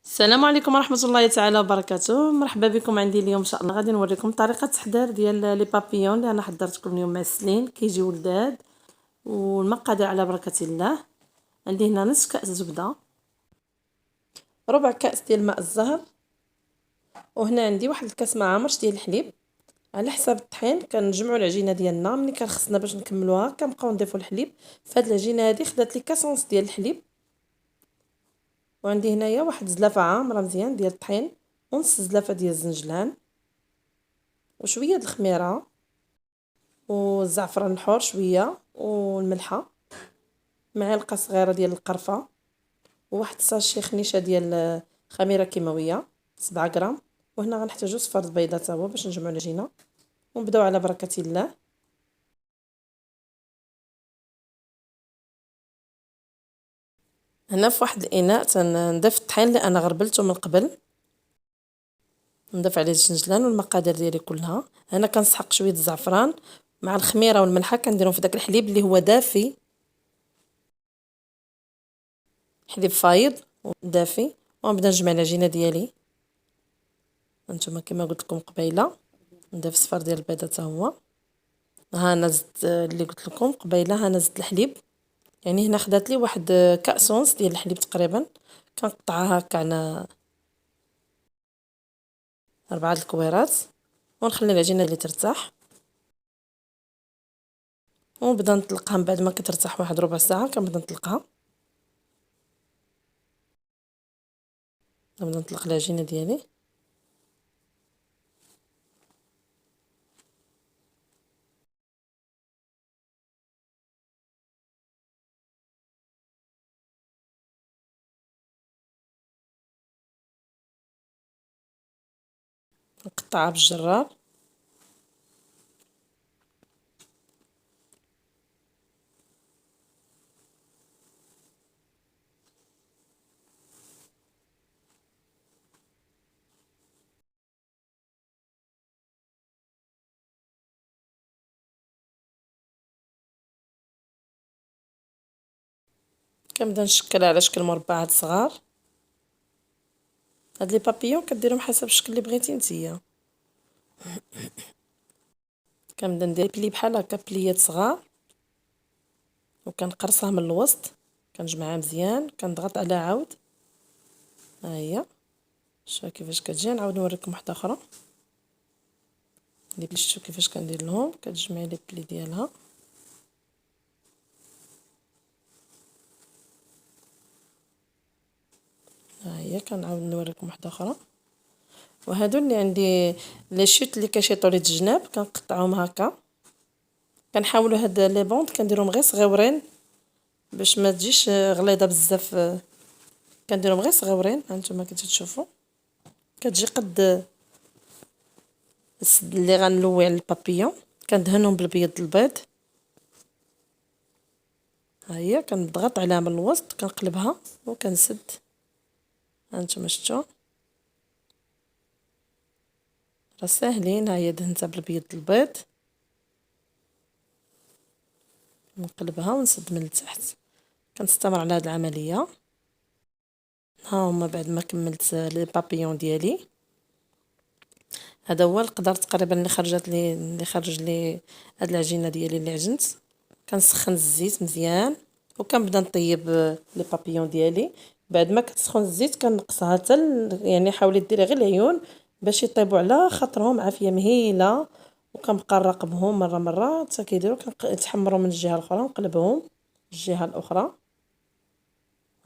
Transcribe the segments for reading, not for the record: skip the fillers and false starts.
السلام عليكم ورحمة الله تعالى وبركاته. مرحبا بكم عندي اليوم ان شاء الله. غادي نوريكم طريقة تحضير ديال لي بابيون اللي انا حضرتكم اليوم معسلين كيجيو لذاذ. والمقادير على بركة الله. عندي هنا نصف كأس زبدة، ربع كأس ديال ماء الزهر، وهنا عندي واحد الكاس مع عامرش ديال الحليب. على حساب الطحين كنجمعوا العجينه ديالنا، ملي كنخصنا باش نكملوها كنبقاو نضيفوا الحليب. فهاد العجينه هذه خدات لي كاس ونص ديال الحليب. وعندي هنايا واحد زلافه عامره مزيان ديال الطحين، ونص زلافه ديال الزنجلان، وشويه د الخميره، والزعفران الحور شويه، والملحه، معلقه صغيره ديال القرفه، وواحد ساشي خنيشه ديال خميره كيماويه 7 غرام. وهنا غنحتاجو صفار البيضه تا هو باش نجمعوا العجينه. ونبداو على بركه الله. هنا في واحد الاناء تنضيف الطحين اللي انا غربلته من قبل، نضيف عليه الزنجلان والمقادير ديالي كلها. هنا كنسحق شويه الزعفران مع الخميره والملحه، كنديرهم في داك الحليب اللي هو دافي، حليب فايض ودافي. ونبدا نجمع العجينه ديالي. هانتوما كما قلت لكم قبيله نضيف صفار ديال البيضه حتى هو. ها انا زدت اللي قلت لكم قبيله، ها انا زدت الحليب. يعني هنا خدات لي واحد كاس ونص ديال الحليب تقريبا. كنقطعها هكا على 4 الكويرات، ونخلي العجينه اللي ترتاح. ونبدا نطلقها من بعد ما كترتاح واحد ربع ساعه. كنبدا نطلقها، نبدا نطلق العجينه ديالي. نقطعها بالجرار. كنبدا نشكلها على شكل مربعات صغار. هاد لي بابيون كديرهم حسب الشكل اللي بغيتي نتيا. كنبدا ندير بلي بحال هكا بليات صغار، وكنقرصها من الوسط، كنجمعها مزيان، كنضغط عليها عاود. ها هي شوفوا كيفاش كتجي. نعاود نوريكم واحده اخرى اللي شفتوا كيفاش كندير لهم. كتجمعي لي بلي ديالها. ها هي كنعاود نوريكم واحده اخرى. وهادو اللي عندي لي شوت اللي كيشيطوا لي الجناب كنقطعهم هكا. كنحاولوا هاد لي بوند كنديرهم غير صغيورين باش ما تجيش غليظه بزاف. كنديرهم غير صغيورين. هانتوما كتشوفوا كتجي قد السد اللي غنلوي على البابيون. كندهنهم بالبيض البيض. ها هي كنضغط عليها من الوسط، كنقلبها وكنسد. هانتوما شفتوا راه ساهلين. ها هي دهنتها بالبيض البيض، نقلبها ونسد من التحت. كنستمر على هذه العمليه. ها هما بعد ما كملت لي بابيون ديالي. هذا هو القدر تقريبا اللي خرج لي هاد العجينه ديالي اللي عجنت. كنسخن الزيت مزيان، وكنبدا نطيب لي بابيون ديالي. بعد ما كتسخن الزيت كنقصها حتى يعني حاولي ديري غير العيون باش يطيبوا على خاطرهم عافيه مهيله. وكنبقى نراقبهم مره مره حتى كيديروا يتحمروا من الجهه الاخرى. نقلبهم الجهه الاخرى.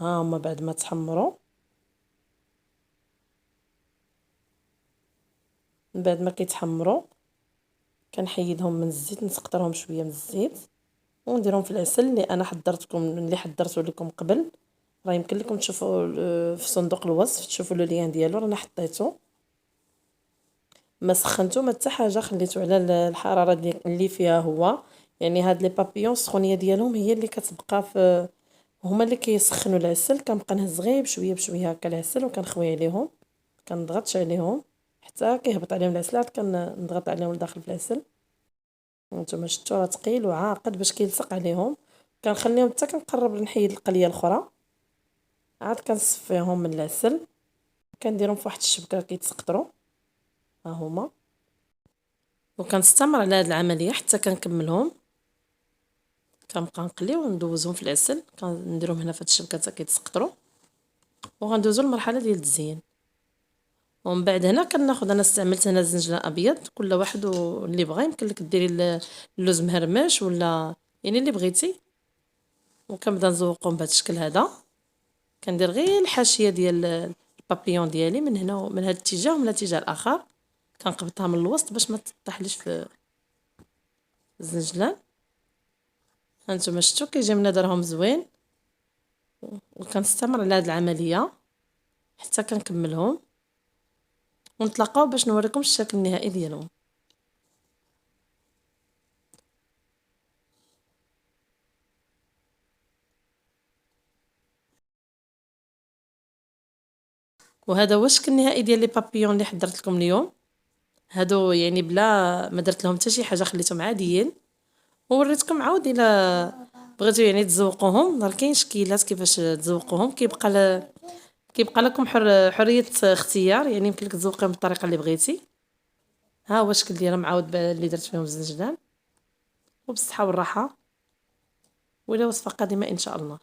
ها هما بعد ما تحمروا، من بعد ما كيتحمروا كنحيدهم من الزيت، نسقطرهم شويه من الزيت، ونديرهم في العسل اللي حضرته لكم قبل. راه يمكن لكم تشوفوا في صندوق الوصف تشوفوا لو لين ديالو رانا حطيته. ما سخنتو ما حتى حاجه، خليته على الحراره اللي فيها هو. يعني هاد لي بابيون السخونيه ديالهم هي اللي كتبقى في، هما اللي كيسخنوا العسل. كنبقى نهز غير بشويه بشويه هكا العسل وكنخوي عليهم. كنضغطش عليهم حتى كيهبط عليهم العسل، عاد كنضغط عليهم لداخل في العسل. هانتوما شفتوا راه ثقيل وعاقد باش كيلصق عليهم. كنخليهم حتى كنقرب نحيد القليه الاخرى، عاد كنصفيهم من العسل. كنديرهم في واحد الشبكه كيتسقطروا، ها هما. وكنستمر على هذه العمليه حتى كنكملهم. كنبقى نقلي وندوزهم في العسل، كنديرهم هنا في هاد الشبكه حتى كيتسقطروا، وغندوزو للمرحله ديال التزيين. ومن بعد هنا كناخذ، انا استعملت هنا الزنجلان ابيض، كل واحد واللي بغى، يمكن لك ديري اللوز مهرمش ولا يعني اللي بغيتي. وكنبدا نزوقهم بهذا الشكل هذا. كندير غير الحاشيه ديال البابيون ديالي من هنا ومن هذا الاتجاه ومن الاتجاه الاخر، كنقبطها من الوسط باش ما تطيحليش في الزنجلان. هانتوما شفتوا كيجي منظرهم زوين. وكنستمر على هذه العمليه حتى كنكملهم، ونتلاقاو باش نوريكم الشكل النهائي ديالهم. وهذا هو الشكل النهائي ديال لي بابيون اللي حضرت لكم اليوم. هادو يعني بلا ما درت لهم حتى شي حاجه، خليتهم عاديين، ووريتكم عاود الى بغيتو يعني تزوقوهم. راه كاين شكيلات كيفاش تزوقوهم، كيبقى لكم حريه اختيار، يعني يمكن لك تزوقيهم بالطريقه اللي بغيتي. ها هو الشكل ديالهم عاود اللي درت فيهم الزنجلان. وبالصحه والراحه، والى وصفه قادمه ان شاء الله.